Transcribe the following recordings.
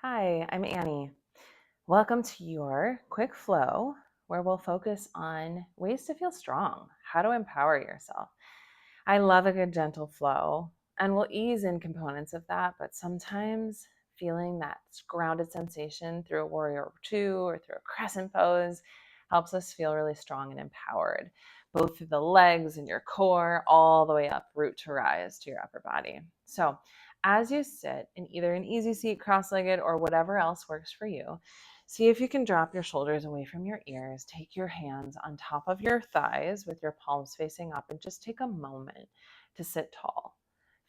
Hi, I'm Annie. Welcome to your quick flow where we'll focus on ways to feel strong, how to empower yourself. I love a good gentle flow, and we'll ease in components of that, but sometimes feeling that grounded sensation through a warrior two or through a crescent pose helps us feel really strong and empowered, both through the legs and your core, all the way up, root to rise to your upper body. So, as you sit in either an easy seat, cross legged, or whatever else works for you, see if you can drop your shoulders away from your ears. Take your hands on top of your thighs with your palms facing up and just take a moment to sit tall.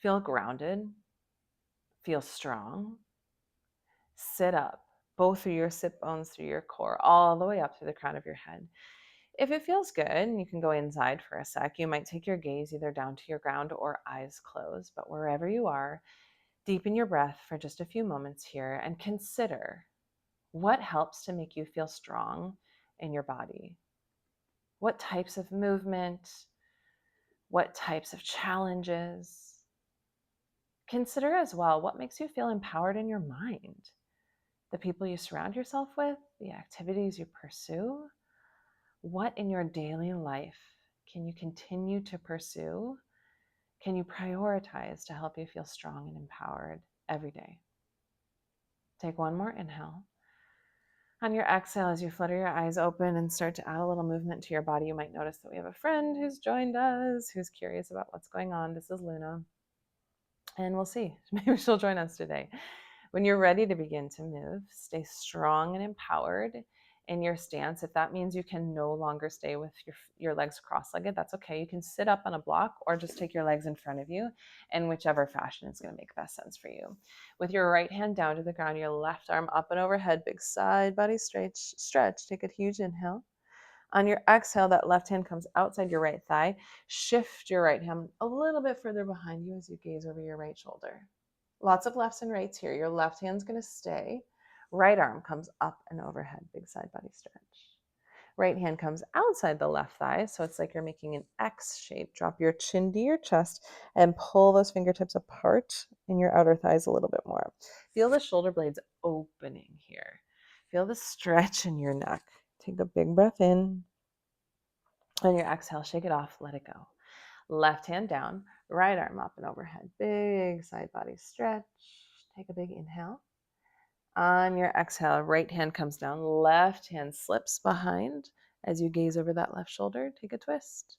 Feel grounded, feel strong. Sit up, both through your sit bones, through your core, all the way up through the crown of your head. If it feels good, you can go inside for a sec. You might take your gaze either down to your ground or eyes closed, but wherever you are, deepen your breath for just a few moments here and consider what helps to make you feel strong in your body. What types of movement, what types of challenges. Consider as well what makes you feel empowered in your mind, the people you surround yourself with, the activities you pursue. What in your daily life can you continue to pursue? Can you prioritize to help you feel strong and empowered every day? Take one more inhale. On your exhale, as you flutter your eyes open and start to add a little movement to your body, you might notice that we have a friend who's joined us, who's curious about what's going on. This is Luna. And we'll see. Maybe she'll join us today. When you're ready to begin to move, stay strong and empowered in your stance. If that means you can no longer stay with your legs cross-legged, that's okay. You can sit up on a block or just take your legs in front of you in whichever fashion is going to make best sense for you. With your right hand down to the ground, your left arm up and overhead, big side body stretch. Take a huge inhale. On your exhale, that left hand comes outside your right thigh. Shift your right hand a little bit further behind you as you gaze over your right shoulder. Lots of lefts and rights here. Your left hand's going to stay. Right arm comes up and overhead, big side body stretch. Right hand comes outside the left thigh, so it's like you're making an X shape. Drop your chin to your chest and pull those fingertips apart in your outer thighs a little bit more. Feel the shoulder blades opening here. Feel the stretch in your neck. Take a big breath in. On your exhale, shake it off, let it go. Left hand down, right arm up and overhead. Big side body stretch. Take a big inhale. On your exhale, right hand comes down, left hand slips behind as you gaze over that left shoulder. Take a twist.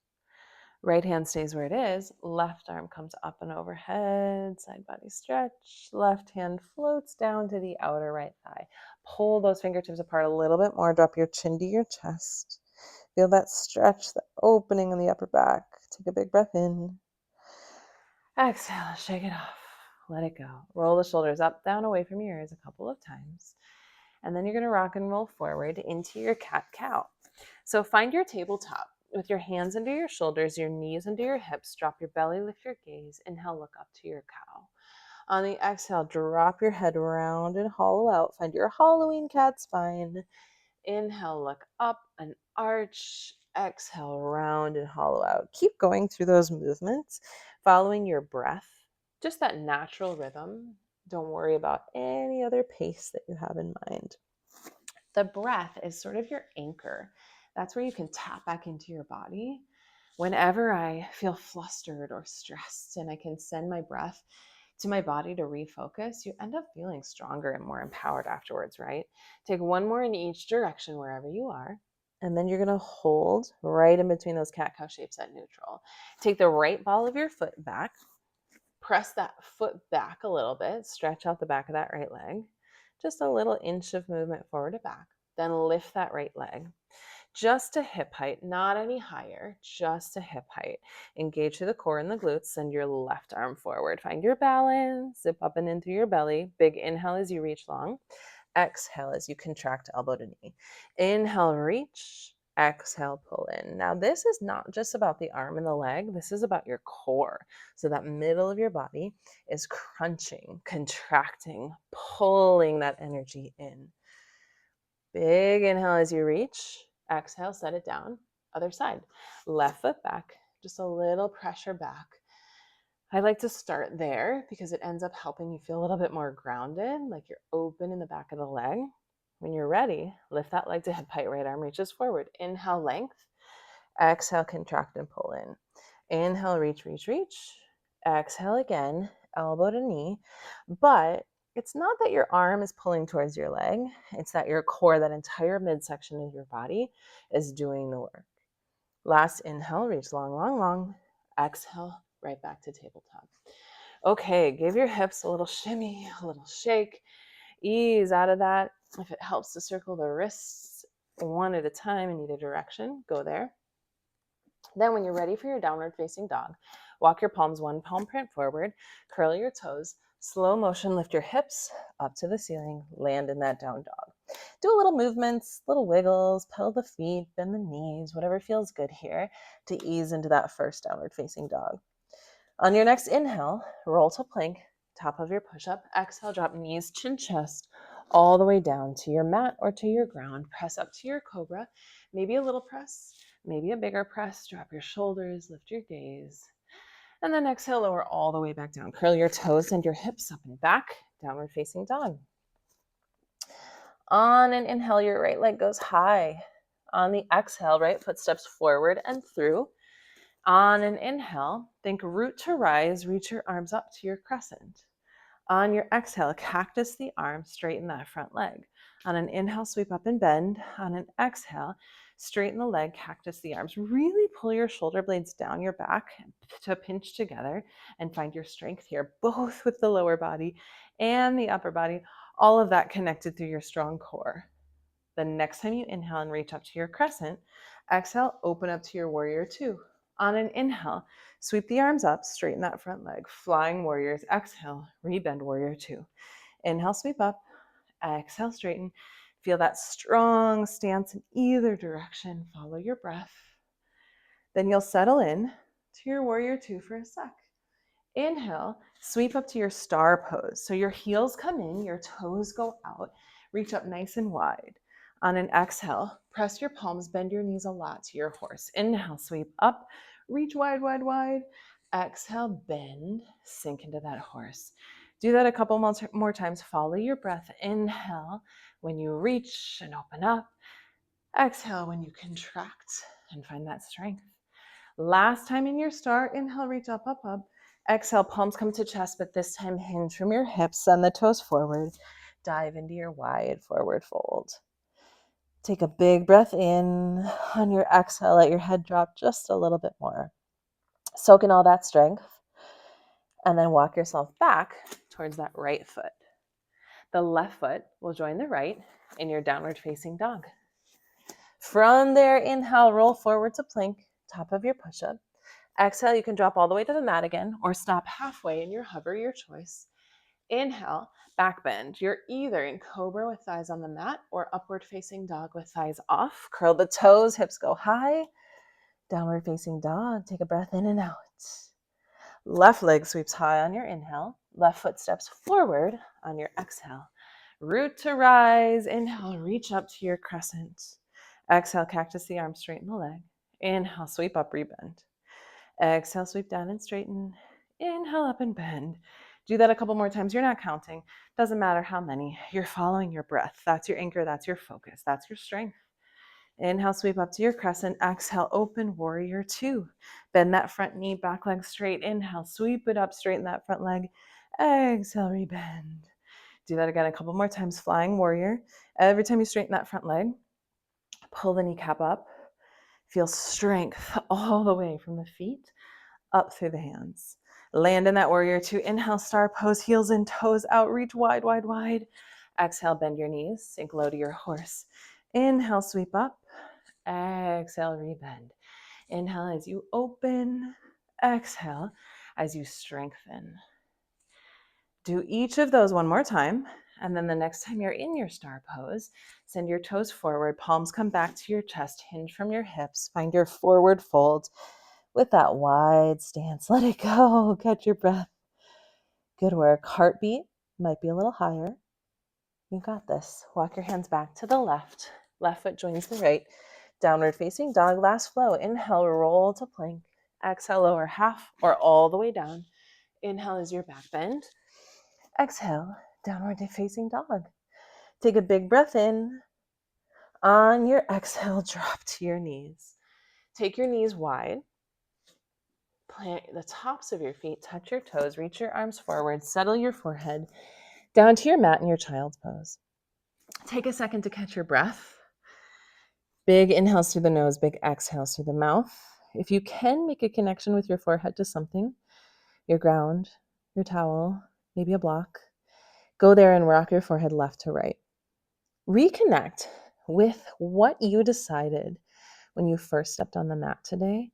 Right hand stays where it is. Left arm comes up and overhead, side body stretch. Left hand floats down to the outer right thigh. Pull those fingertips apart a little bit more. Drop your chin to your chest. Feel that stretch, the opening in the upper back. Take a big breath in. Exhale, shake it off. Let it go. Roll the shoulders up, down, away from your ears a couple of times. And then you're going to rock and roll forward into your cat-cow. So find your tabletop with your hands under your shoulders, your knees under your hips. Drop your belly, lift your gaze. Inhale, look up to your cow. On the exhale, drop your head round and hollow out. Find your Halloween cat spine. Inhale, look up and arch. Exhale, round and hollow out. Keep going through those movements, following your breath, just that natural rhythm. Don't worry about any other pace that you have in mind. The breath is sort of your anchor. That's where you can tap back into your body. Whenever I feel flustered or stressed and I can send my breath to my body to refocus, you end up feeling stronger and more empowered afterwards, right? Take one more in each direction wherever you are. And then you're going to hold right in between those cat-cow shapes at neutral. Take the right ball of your foot back. Press that foot back a little bit. Stretch out the back of that right leg. Just a little inch of movement forward to back. Then lift that right leg. Just to hip height, not any higher, just to hip height. Engage through the core and the glutes. Send your left arm forward. Find your balance. Zip up and in through your belly. Big inhale as you reach long. Exhale as you contract elbow to knee. Inhale, reach. Exhale, pull in. Now, this is not just about the arm and the leg. This is about your core. So that middle of your body is crunching, contracting, pulling that energy in. Big inhale as you reach. Exhale, set it down. Other side. Left foot back. Just a little pressure back. I like to start there because it ends up helping you feel a little bit more grounded, like you're open in the back of the leg. When you're ready, lift that leg to hip height, right arm reaches forward. Inhale, length. Exhale, contract and pull in. Inhale, reach, reach, reach. Exhale again, elbow to knee. But it's not that your arm is pulling towards your leg. It's that your core, that entire midsection of your body, is doing the work. Last inhale, reach long, long, long. Exhale, right back to tabletop. Okay, give your hips a little shimmy, a little shake. Ease out of that. If it helps to circle the wrists one at a time in either direction, go there. Then when you're ready for your downward facing dog, walk your palms one palm print forward, curl your toes, slow motion, lift your hips up to the ceiling, land in that down dog. Do a little movements, little wiggles, pedal the feet, bend the knees, whatever feels good here to ease into that first downward facing dog. On your next inhale, roll to plank, top of your push-up. Exhale, drop knees, chin, chest, all the way down to your mat or to your ground. Press up to your cobra, maybe a little press, maybe a bigger press. Drop your shoulders, lift your gaze. And then exhale, lower all the way back down. Curl your toes and your hips up and back, downward facing dog. On an inhale, your right leg goes high. On the exhale, right foot steps forward and through. On an inhale, think root to rise, reach your arms up to your crescent. On your exhale, cactus the arm, straighten that front leg. On an inhale, sweep up and bend. On an exhale, straighten the leg, cactus the arms. Really pull your shoulder blades down your back to pinch together and find your strength here, both with the lower body and the upper body, all of that connected through your strong core. The next time you inhale and reach up to your crescent, exhale, open up to your warrior two. On an inhale, sweep the arms up, straighten that front leg. Flying warriors. Exhale, rebend warrior two. Inhale, sweep up. Exhale, straighten. Feel that strong stance in either direction. Follow your breath. Then you'll settle in to your warrior two for a sec. Inhale, sweep up to your star pose. So your heels come in, your toes go out. Reach up nice and wide. On an exhale, press your palms, bend your knees a lot to your horse. Inhale, sweep up, reach wide, wide, wide. Exhale, bend, sink into that horse. Do that a couple more times. Follow your breath. Inhale when you reach and open up. Exhale when you contract and find that strength. Last time in your star, inhale, reach up, up, up. Exhale, palms come to chest, but this time hinge from your hips, send the toes forward. Dive into your wide forward fold. Take a big breath in. On your exhale, let your head drop just a little bit more. Soak in all that strength. And then walk yourself back towards that right foot. The left foot will join the right in your downward facing dog. From there, inhale, roll forward to plank, top of your push-up. Exhale, you can drop all the way to the mat again or stop halfway in your hover, your choice. Inhale, back bend. You're either in cobra with thighs on the mat or upward facing dog with thighs off. Curl the toes, hips go high. Downward facing dog. Take a breath in and out. Left leg sweeps high on your inhale. Left foot steps forward on your exhale. Root to rise. Inhale, reach up to your crescent. Exhale, cactus the arm, straighten the leg. Inhale, sweep up, rebend. Exhale, sweep down and straighten. Inhale, up and bend. Do that a couple more times. You're not counting. Doesn't matter how many. You're following your breath. That's your anchor. That's your focus. That's your strength. Inhale, sweep up to your crescent. Exhale, open warrior two. Bend that front knee, back leg straight. Inhale, sweep it up, straighten that front leg. Exhale, rebend. Do that again a couple more times. Flying warrior. Every time you straighten that front leg, pull the kneecap up. Feel strength all the way from the feet up through the hands. Land in that warrior two. Inhale, star pose, heels in, toes out, reach wide, wide, wide. Exhale, bend your knees, sink low to your horse. Inhale, sweep up. Exhale, rebend. Inhale as you open. Exhale as you strengthen. Do each of those one more time. And then the next time you're in your star pose, send your toes forward, palms come back to your chest, hinge from your hips, find your forward fold with that wide stance. Let it go, catch your breath. Good work. Heartbeat might be a little higher. You got this. Walk your hands back to the left. Left foot joins the right. Downward facing dog, last flow. Inhale, roll to plank. Exhale, lower half or all the way down. Inhale as your back bend. Exhale, downward facing dog. Take a big breath in. On your exhale, drop to your knees. Take your knees wide. Plant the tops of your feet, touch your toes, reach your arms forward, settle your forehead down to your mat in your child's pose. Take a second to catch your breath. Big inhales through the nose, big exhales through the mouth. If you can, make a connection with your forehead to something, your ground, your towel, maybe a block. Go there and rock your forehead left to right. Reconnect with what you decided when you first stepped on the mat today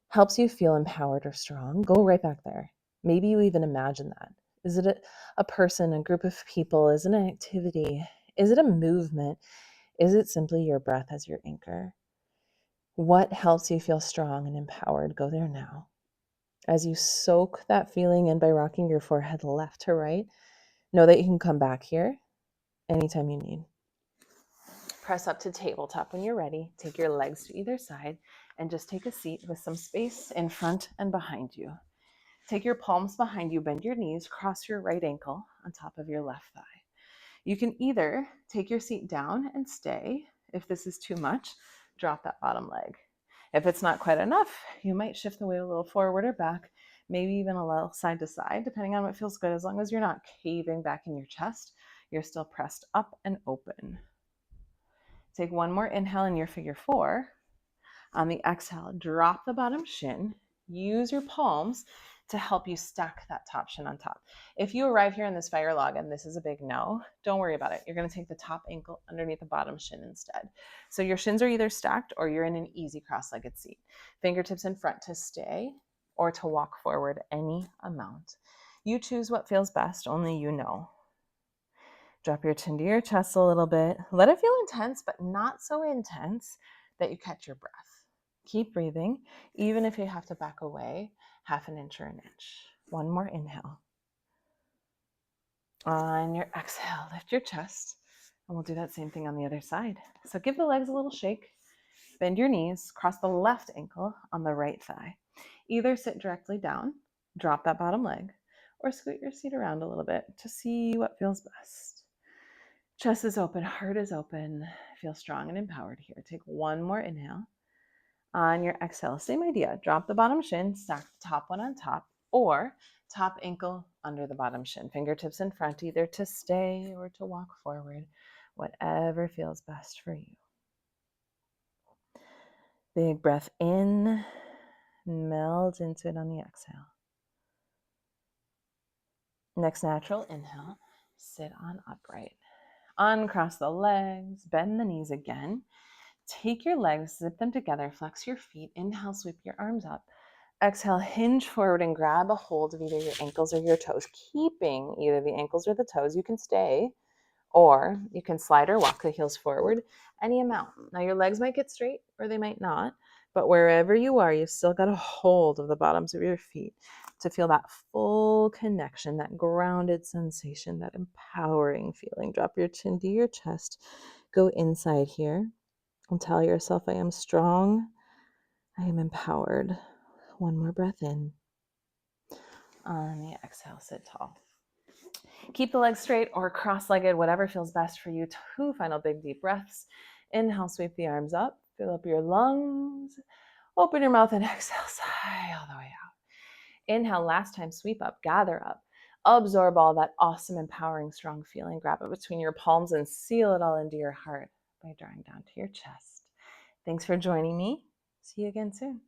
helps you feel empowered or strong. Go right back there. Maybe you even imagine that. Is it a person, a group of people? Is it an activity? Is it a movement? Is it simply your breath as your anchor? What helps you feel strong and empowered? Go there now. As you soak that feeling in by rocking your forehead left to right, know that you can come back here anytime you need. Press up to tabletop when you're ready. Take your legs to either side and just take a seat with some space in front and behind you. Take your palms behind you, bend your knees, cross your right ankle on top of your left thigh. You can either take your seat down and stay. If this is too much, drop that bottom leg. If it's not quite enough, you might shift the weight a little forward or back, maybe even a little side to side, depending on what feels good. As long as you're not caving back in your chest, you're still pressed up and open. Take one more inhale in your figure four. On the exhale, drop the bottom shin. Use your palms to help you stack that top shin on top. If you arrive here in this fire log and this is a big no, don't worry about it. You're going to take the top ankle underneath the bottom shin instead. So your shins are either stacked or you're in an easy cross-legged seat. Fingertips in front to stay or to walk forward any amount. You choose what feels best, only you know. Drop your chin to your chest a little bit. Let it feel intense, but not so intense that you catch your breath. Keep breathing, even if you have to back away half an inch or an inch. One more inhale. On your exhale, lift your chest, and we'll do that same thing on the other side. So give the legs a little shake. Bend your knees, cross the left ankle on the right thigh. Either sit directly down, drop that bottom leg, or scoot your seat around a little bit to see what feels best. Chest is open, heart is open. Feel strong and empowered here. Take one more inhale. On your exhale, same idea. Drop the bottom shin, stack the top one on top, or top ankle under the bottom shin. Fingertips in front, either to stay or to walk forward, whatever feels best for you. Big breath in, melt into it on the exhale. Next natural inhale, sit on upright. Uncross the legs, bend the knees again. Take your legs, zip them together, flex your feet. Inhale, sweep your arms up. Exhale, hinge forward and grab a hold of either your ankles or your toes, keeping either the ankles or the toes. You can stay, or you can slide or walk the heels forward any amount. Now your legs might get straight or they might not, but wherever you are, you've still got a hold of the bottoms of your feet to feel that full connection, that grounded sensation, that empowering feeling. Drop your chin to your chest. Go inside here and tell yourself, I am strong. I am empowered. One more breath in. On the exhale, sit tall. Keep the legs straight or cross-legged, whatever feels best for you. 2 final big deep breaths. Inhale, sweep the arms up. Fill up your lungs. Open your mouth and exhale, sigh all the way out. Inhale, last time, sweep up, gather up. Absorb all that awesome, empowering, strong feeling. Grab it between your palms and seal it all into your heart by drawing down to your chest. Thanks for joining me. See you again soon.